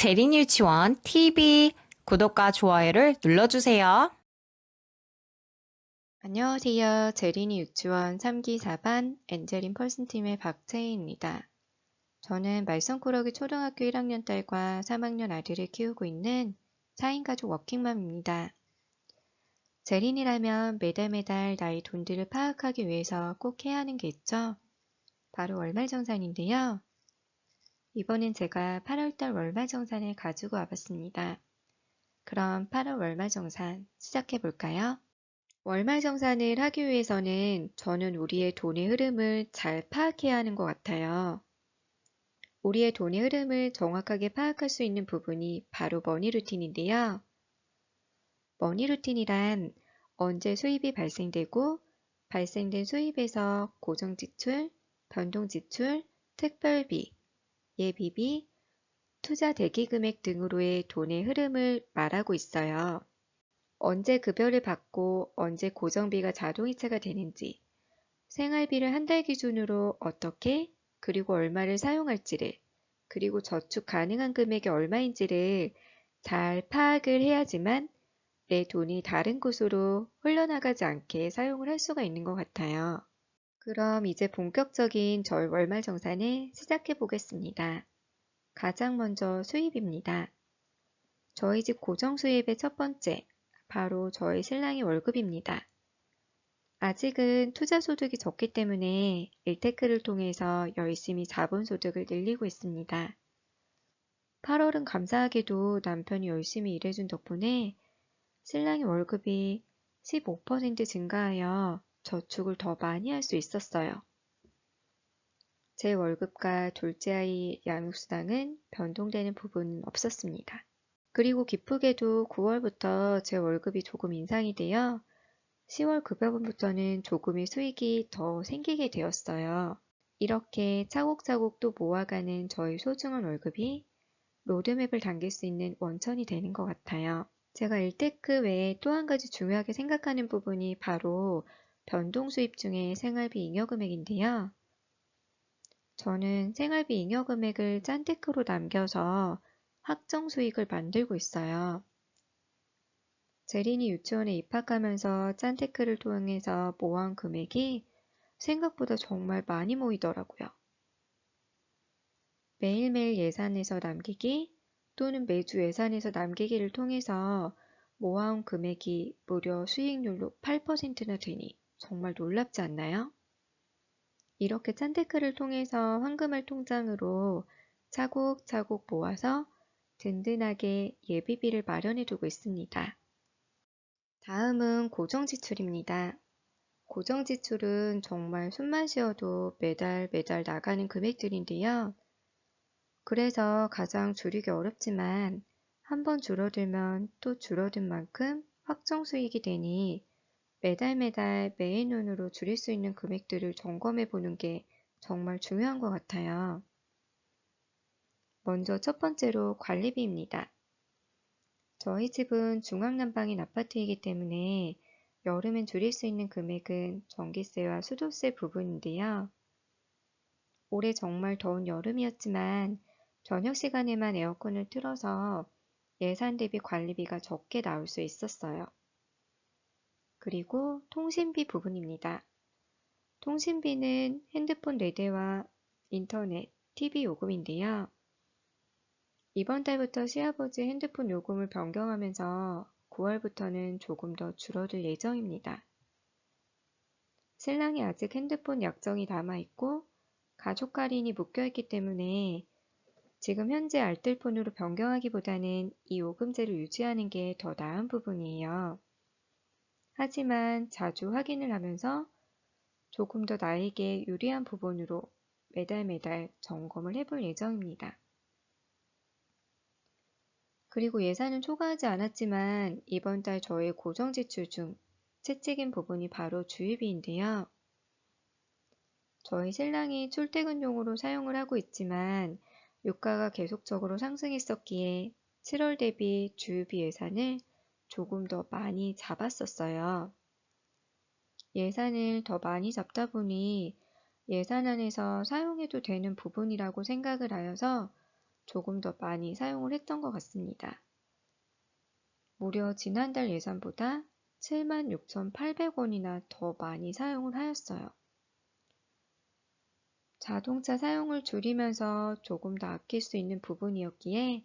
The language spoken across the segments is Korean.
재린 유치원 TV 구독과 좋아요를 눌러주세요. 안녕하세요. 제린이 유치원 3기 4반 엔젤인 펄슨팀의 박채희입니다. 저는 말썽꾸러기 초등학교 1학년 딸과 3학년 아들을 키우고 있는 4인 가족 워킹맘입니다. 제린이라면 매달 나의 돈들을 파악하기 위해서 꼭 해야 하는 게 있죠. 바로 월말정산인데요. 이번엔 제가 8월달 월말정산을 가지고 와봤습니다. 그럼 8월 월말정산 시작해 볼까요? 월말정산을 하기 위해서는 저는 우리의 돈의 흐름을 잘 파악해야 하는 것 같아요. 우리의 돈의 흐름을 정확하게 파악할 수 있는 부분이 바로 머니 루틴인데요. 머니 루틴이란 언제 수입이 발생되고 발생된 수입에서 고정지출, 변동지출, 특별비, 예비비, 투자 대기금액 등으로의 돈의 흐름을 말하고 있어요. 언제 급여를 받고 언제 고정비가 자동이체가 되는지, 생활비를 한 달 기준으로 어떻게, 그리고 얼마를 사용할지를, 그리고 저축 가능한 금액이 얼마인지를 잘 파악을 해야지만 내 돈이 다른 곳으로 흘러나가지 않게 사용을 할 수가 있는 것 같아요. 그럼 이제 본격적인 절 월말 정산을 시작해 보겠습니다. 가장 먼저 수입입니다. 저희 집 고정 수입의 첫 번째, 바로 저희 신랑의 월급입니다. 아직은 투자소득이 적기 때문에 일테크를 통해서 열심히 자본소득을 늘리고 있습니다. 8월은 감사하게도 남편이 열심히 일해준 덕분에 신랑의 월급이 15% 증가하여 저축을 더 많이 할 수 있었어요. 제 월급과 둘째 아이 양육수당은 변동되는 부분은 없었습니다. 그리고 기쁘게도 9월부터 제 월급이 조금 인상이 되어 10월 급여분부터는 조금의 수익이 더 생기게 되었어요. 이렇게 차곡차곡 또 모아가는 저희 소중한 월급이 로드맵을 당길 수 있는 원천이 되는 것 같아요. 제가 일테크 외에 또 한 가지 중요하게 생각하는 부분이 바로 변동 수입 중에 생활비 잉여금액인데요. 저는 생활비 잉여금액을 짠테크로 남겨서 확정 수익을 만들고 있어요. 제린이 유치원에 입학하면서 짠테크를 통해서 모은 금액이 생각보다 정말 많이 모이더라고요. 매일매일 예산에서 남기기 또는 매주 예산에서 남기기를 통해서 모아온 금액이 무려 수익률로 8%나 되니 정말 놀랍지 않나요? 이렇게 짠테크를 통해서 황금알 통장으로 차곡차곡 모아서 든든하게 예비비를 마련해 두고 있습니다. 다음은 고정지출입니다. 고정지출은 정말 숨만 쉬어도 매달 나가는 금액들인데요. 그래서 가장 줄이기 어렵지만 한번 줄어들면 또 줄어든 만큼 확정 수익이 되니 매달 매일 눈으로 줄일 수 있는 금액들을 점검해 보는 게 정말 중요한 것 같아요. 먼저 첫 번째로 관리비입니다. 저희 집은 중앙난방인 아파트이기 때문에 여름엔 줄일 수 있는 금액은 전기세와 수도세 부분인데요. 올해 정말 더운 여름이었지만 저녁 시간에만 에어컨을 틀어서 예산 대비 관리비가 적게 나올 수 있었어요. 그리고 통신비 부분입니다. 통신비는 핸드폰 4대와 인터넷, TV 요금인데요. 이번 달부터 시아버지 핸드폰 요금을 변경하면서 9월부터는 조금 더 줄어들 예정입니다. 신랑이 아직 핸드폰 약정이 남아있고 가족 할인이 묶여있기 때문에 지금 현재 알뜰폰으로 변경하기보다는 이 요금제를 유지하는 게 더 나은 부분이에요. 하지만 자주 확인을 하면서 조금 더 나에게 유리한 부분으로 매달 점검을 해볼 예정입니다. 그리고 예산은 초과하지 않았지만 이번 달 저의 고정 지출 중 채찍인 부분이 바로 주유비인데요. 저희 신랑이 출퇴근용으로 사용을 하고 있지만 유가가 계속적으로 상승했었기에 7월 대비 주유비 예산을 조금 더 많이 잡았었어요. 예산을 더 많이 잡다 보니 예산 안에서 사용해도 되는 부분이라고 생각을 하여서 조금 더 많이 사용을 했던 것 같습니다. 무려 지난달 예산보다 76,800원이나 더 많이 사용을 하였어요. 자동차 사용을 줄이면서 조금 더 아낄 수 있는 부분이었기에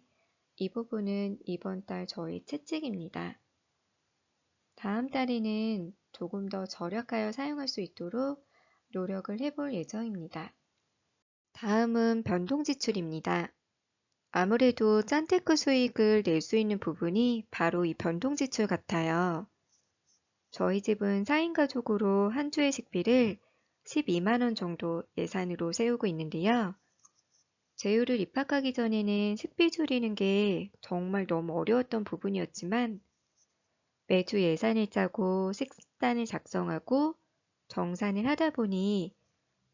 이 부분은 이번 달 저의 채찍입니다. 다음 달에는 조금 더 절약하여 사용할 수 있도록 노력을 해볼 예정입니다. 다음은 변동 지출입니다. 아무래도 짠테크 수익을 낼 수 있는 부분이 바로 이 변동 지출 같아요. 저희 집은 4인 가족으로 한 주의 식비를 12만 원 정도 예산으로 세우고 있는데요. 제휴를 입학하기 전에는 식비 줄이는 게 정말 너무 어려웠던 부분이었지만 매주 예산을 짜고 식단을 작성하고 정산을 하다 보니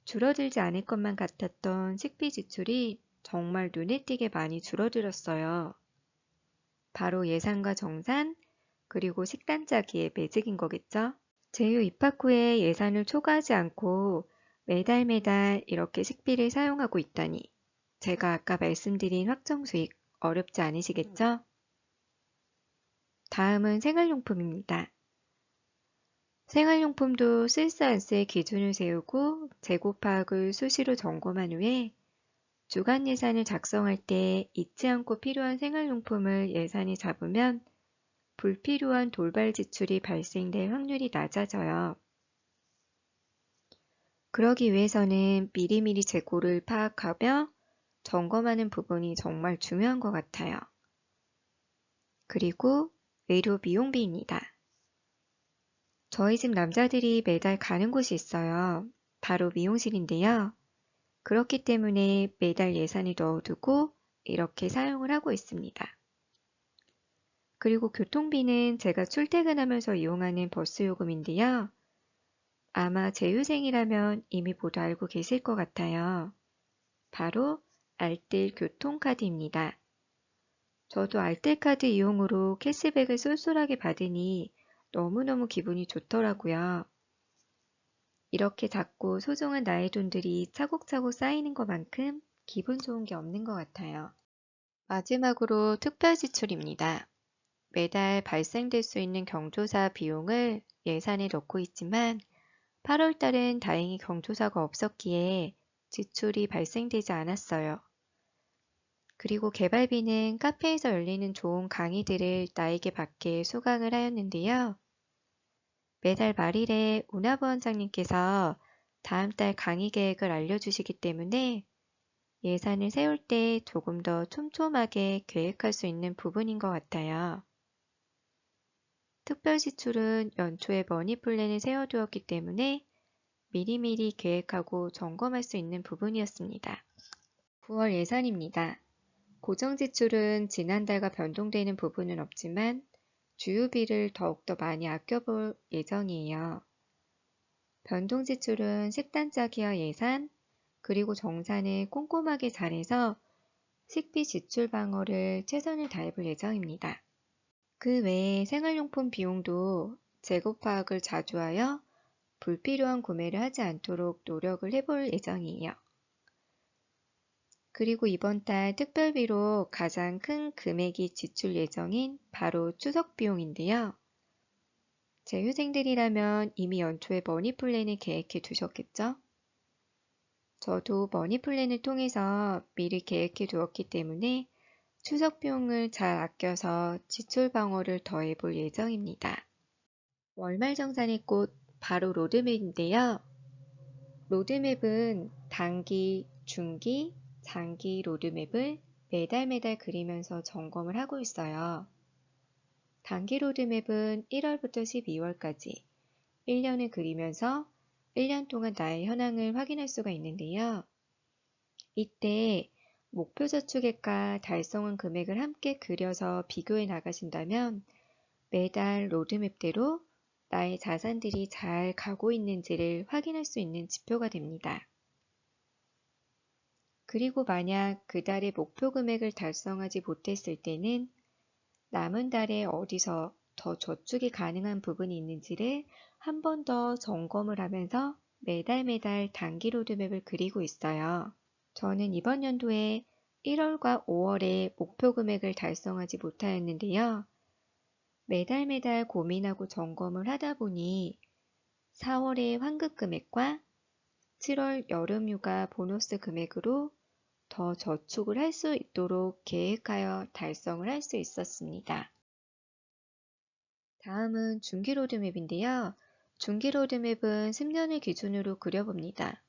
줄어들지 않을 것만 같았던 식비 지출이 정말 눈에 띄게 많이 줄어들었어요. 바로 예산과 정산, 그리고 식단 짜기의 매직인 거겠죠? 제휴 입학 후에 예산을 초과하지 않고 매달 이렇게 식비를 사용하고 있다니 제가 아까 말씀드린 확정 수익 어렵지 않으시겠죠? 다음은 생활용품입니다. 생활용품도 쓸 수 안 쓸 기준을 세우고 재고 파악을 수시로 점검한 후에 주간 예산을 작성할 때 잊지 않고 필요한 생활용품을 예산에 잡으면 불필요한 돌발 지출이 발생될 확률이 낮아져요. 그러기 위해서는 미리미리 재고를 파악하며 점검하는 부분이 정말 중요한 것 같아요. 그리고 의료 미용비입니다. 저희 집 남자들이 매달 가는 곳이 있어요. 바로 미용실인데요. 그렇기 때문에 매달 예산을 넣어두고 이렇게 사용을 하고 있습니다. 그리고 교통비는 제가 출퇴근하면서 이용하는 버스 요금인데요. 아마 제휴생이라면 이미 모두 알고 계실 것 같아요. 바로 알뜰 교통카드입니다. 저도 알뜰카드 이용으로 캐시백을 쏠쏠하게 받으니 너무너무 기분이 좋더라고요. 이렇게 작고 소중한 나의 돈들이 차곡차곡 쌓이는 것만큼 기분 좋은 게 없는 것 같아요. 마지막으로 특별 지출입니다. 매달 발생될 수 있는 경조사 비용을 예산에 넣고 있지만 8월 달은 다행히 경조사가 없었기에 지출이 발생되지 않았어요. 그리고 개발비는 카페에서 열리는 좋은 강의들을 나에게 받게 수강을 하였는데요. 매달 말일에 운하부 원장님께서 다음 달 강의 계획을 알려주시기 때문에 예산을 세울 때 조금 더 촘촘하게 계획할 수 있는 부분인 것 같아요. 특별 지출은 연초에 머니 플랜을 세워두었기 때문에 미리미리 계획하고 점검할 수 있는 부분이었습니다. 9월 예산입니다. 고정 지출은 지난달과 변동되는 부분은 없지만 주유비를 더욱더 많이 아껴볼 예정이에요. 변동 지출은 식단 짜기와 예산, 그리고 정산을 꼼꼼하게 잘해서 식비 지출 방어를 최선을 다해볼 예정입니다. 그 외에 생활용품 비용도 재고 파악을 자주 하여 불필요한 구매를 하지 않도록 노력을 해볼 예정이에요. 그리고 이번 달 특별비로 가장 큰 금액이 지출 예정인 바로 추석 비용인데요. 제휴생들이라면 이미 연초에 머니 플랜을 계획해 두셨겠죠? 저도 머니 플랜을 통해서 미리 계획해 두었기 때문에 추석 비용을 잘 아껴서 지출 방어를 더해 볼 예정입니다. 월말 정산의 꽃 바로 로드맵인데요. 로드맵은 단기, 중기, 장기 로드맵을 매달 그리면서 점검을 하고 있어요. 단기 로드맵은 1월부터 12월까지 1년을 그리면서 1년 동안 나의 현황을 확인할 수가 있는데요. 이때 목표 저축액과 달성한 금액을 함께 그려서 비교해 나가신다면 매달 로드맵대로 나의 자산들이 잘 가고 있는지를 확인할 수 있는 지표가 됩니다. 그리고 만약 그 달의 목표 금액을 달성하지 못했을 때는 남은 달에 어디서 더 저축이 가능한 부분이 있는지를 한 번 더 점검을 하면서 매달 단기 로드맵을 그리고 있어요. 저는 이번 연도에 1월과 5월에 목표 금액을 달성하지 못하였는데요. 매달 고민하고 점검을 하다 보니 4월의 환급 금액과 7월 여름휴가 보너스 금액으로 더 저축을 할 수 있도록 계획하여 달성을 할 수 있었습니다. 다음은 중기 로드맵인데요. 중기 로드맵은 10년을 기준으로 그려봅니다.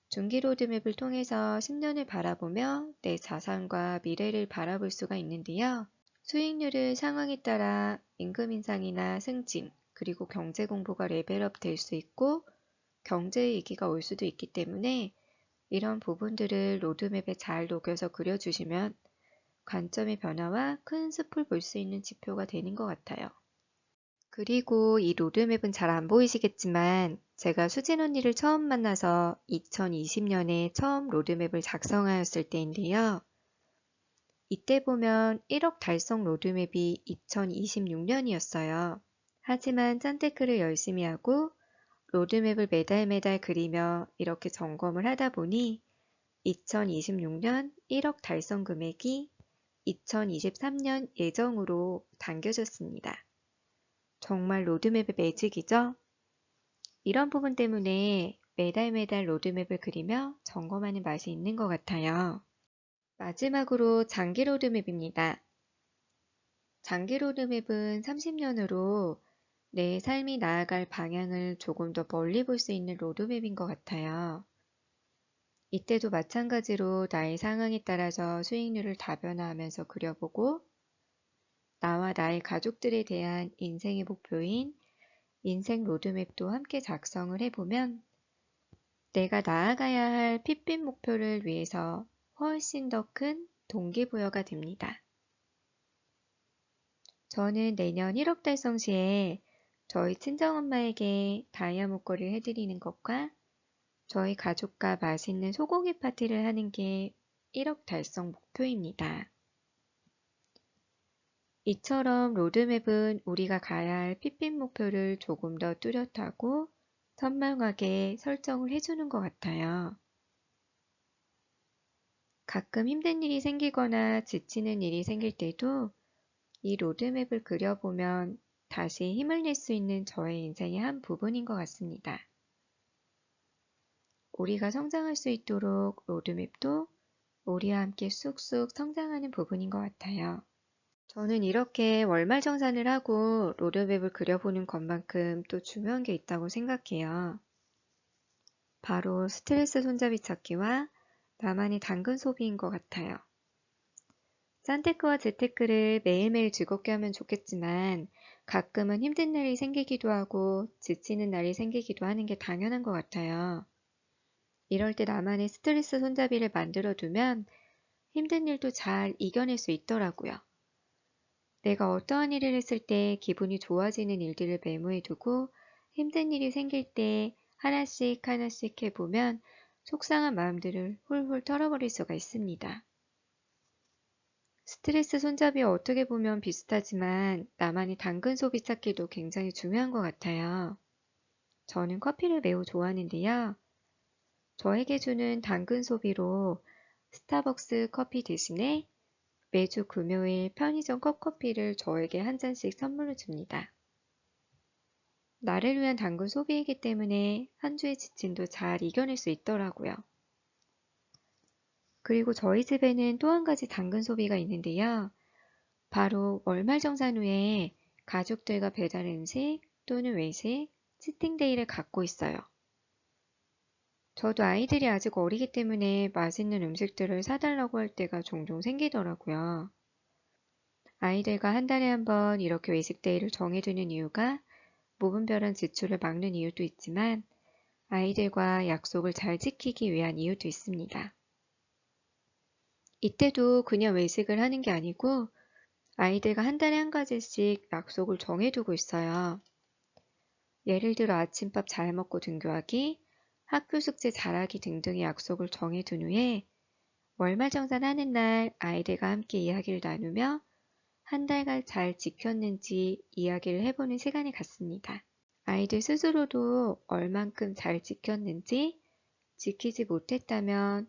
중기 로드맵을 통해서 10년을 바라보며 내 자산과 미래를 바라볼 수가 있는데요. 수익률은 상황에 따라 임금 인상이나 승진, 그리고 경제 공부가 레벨업 될 수 있고 경제 위기가 올 수도 있기 때문에 이런 부분들을 로드맵에 잘 녹여서 그려주시면 관점의 변화와 큰 숲을 볼 수 있는 지표가 되는 것 같아요. 그리고 이 로드맵은 잘 안 보이시겠지만 제가 수진 언니를 처음 만나서 2020년에 처음 로드맵을 작성하였을 때인데요. 이때 보면 1억 달성 로드맵이 2026년이었어요. 하지만 짠테크를 열심히 하고 로드맵을 매달 그리며 이렇게 점검을 하다 보니 2026년 1억 달성 금액이 2023년 예정으로 당겨졌습니다. 정말 로드맵의 매직이죠? 이런 부분 때문에 매달 로드맵을 그리며 점검하는 맛이 있는 것 같아요. 마지막으로 장기 로드맵입니다. 장기 로드맵은 30년으로 내 삶이 나아갈 방향을 조금 더 멀리 볼 수 있는 로드맵인 것 같아요. 이때도 마찬가지로 나의 상황에 따라서 수익률을 다변화하면서 그려보고 나와 나의 가족들에 대한 인생의 목표인 인생 로드맵도 함께 작성을 해보면 내가 나아가야 할 핏빛 목표를 위해서 훨씬 더 큰 동기부여가 됩니다. 저는 내년 1억 달성 시에 저희 친정엄마에게 다이아 목걸이를 해드리는 것과 저희 가족과 맛있는 소고기 파티를 하는 게 1억 달성 목표입니다. 이처럼 로드맵은 우리가 가야 할 핏빛 목표를 조금 더 뚜렷하고 선명하게 설정을 해주는 것 같아요. 가끔 힘든 일이 생기거나 지치는 일이 생길 때도 이 로드맵을 그려보면 다시 힘을 낼 수 있는 저의 인생의 한 부분인 것 같습니다. 우리가 성장할 수 있도록 로드맵도 우리와 함께 쑥쑥 성장하는 부분인 것 같아요. 저는 이렇게 월말정산을 하고 로드맵을 그려보는 것만큼 또 중요한 게 있다고 생각해요. 바로 스트레스 손잡이 찾기와 나만의 당근 소비인 것 같아요. 짠테크와 재테크를 매일매일 즐겁게 하면 좋겠지만 가끔은 힘든 날이 생기기도 하고 지치는 날이 생기기도 하는 게 당연한 것 같아요. 이럴 때 나만의 스트레스 손잡이를 만들어 두면 힘든 일도 잘 이겨낼 수 있더라고요. 내가 어떠한 일을 했을 때 기분이 좋아지는 일들을 메모해 두고 힘든 일이 생길 때 하나씩 해보면 속상한 마음들을 훌훌 털어버릴 수가 있습니다. 스트레스 손잡이와 어떻게 보면 비슷하지만 나만의 당근 소비 찾기도 굉장히 중요한 것 같아요. 저는 커피를 매우 좋아하는데요. 저에게 주는 당근 소비로 스타벅스 커피 대신에 매주 금요일 편의점 컵커피를 저에게 한 잔씩 선물로 줍니다. 나를 위한 당근 소비이기 때문에 한 주의 지침도 잘 이겨낼 수 있더라고요. 그리고 저희 집에는 또 한 가지 당근 소비가 있는데요. 바로 월말정산 후에 가족들과 배달 음식 또는 외식, 치팅데이를 갖고 있어요. 저도 아이들이 아직 어리기 때문에 맛있는 음식들을 사달라고 할 때가 종종 생기더라고요. 아이들과 한 달에 한 번 이렇게 외식데이를 정해두는 이유가 무분별한 지출을 막는 이유도 있지만 아이들과 약속을 잘 지키기 위한 이유도 있습니다. 이때도 그냥 외식을 하는 게 아니고 아이들과 한 달에 한 가지씩 약속을 정해두고 있어요. 예를 들어 아침밥 잘 먹고 등교하기, 학교 숙제 잘하기 등등의 약속을 정해둔 후에 월말정산하는 날 아이들과 함께 이야기를 나누며 한 달간 잘 지켰는지 이야기를 해보는 시간을 갖습니다. 아이들 스스로도 얼만큼 잘 지켰는지, 지키지 못했다면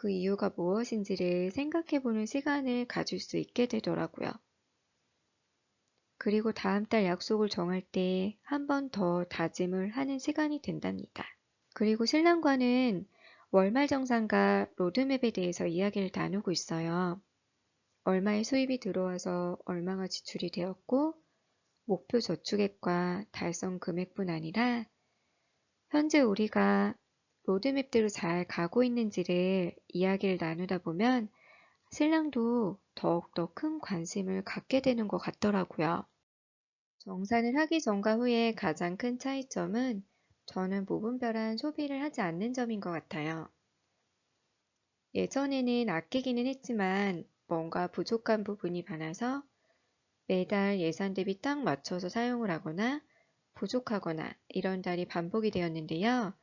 그 이유가 무엇인지를 생각해보는 시간을 가질 수 있게 되더라고요. 그리고 다음 달 약속을 정할 때 한 번 더 다짐을 하는 시간이 된답니다. 그리고 신랑과는 월말정산과 로드맵에 대해서 이야기를 나누고 있어요. 얼마의 수입이 들어와서 얼마가 지출이 되었고, 목표 저축액과 달성 금액뿐 아니라 현재 우리가 로드맵대로 잘 가고 있는지를 이야기를 나누다 보면 신랑도 더욱더 큰 관심을 갖게 되는 것 같더라고요. 정산을 하기 전과 후에 가장 큰 차이점은 저는 무분별한 소비를 하지 않는 점인 것 같아요. 예전에는 아끼기는 했지만 뭔가 부족한 부분이 많아서 매달 예산 대비 딱 맞춰서 사용을 하거나 부족하거나 이런 달이 반복이 되었는데요.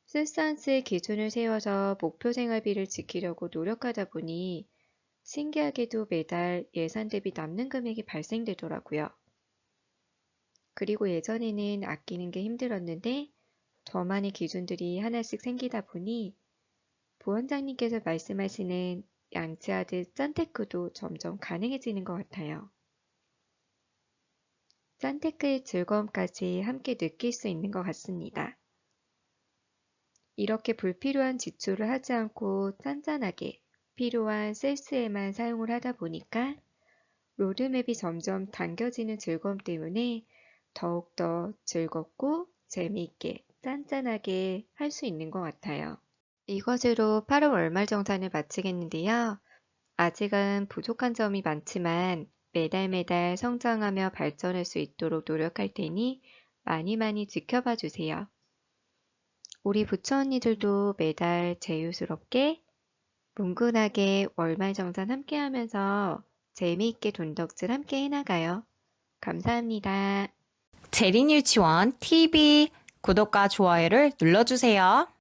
쓸산스의 기준을 세워서 목표 생활비를 지키려고 노력하다 보니 신기하게도 매달 예산 대비 남는 금액이 발생되더라고요. 그리고 예전에는 아끼는 게 힘들었는데 저만의 기준들이 하나씩 생기다 보니 부원장님께서 말씀하시는 양치하듯 짠테크도 점점 가능해지는 것 같아요. 짠테크의 즐거움까지 함께 느낄 수 있는 것 같습니다. 이렇게 불필요한 지출을 하지 않고 짠짠하게 필요한 셀스에만 사용을 하다 보니까 로드맵이 점점 당겨지는 즐거움 때문에 더욱더 즐겁고 재미있게 짠짠하게 할 수 있는 것 같아요. 이것으로 8월 월말정산을 마치겠는데요. 아직은 부족한 점이 많지만 매달 성장하며 발전할 수 있도록 노력할 테니 많이 지켜봐 주세요. 우리 부처 언니들도 매달 자유스럽게 뭉근하게 월말정산 함께 하면서 재미있게 돈덕질 함께 해나가요. 감사합니다. 재린 유치원 TV 구독과 좋아요를 눌러주세요.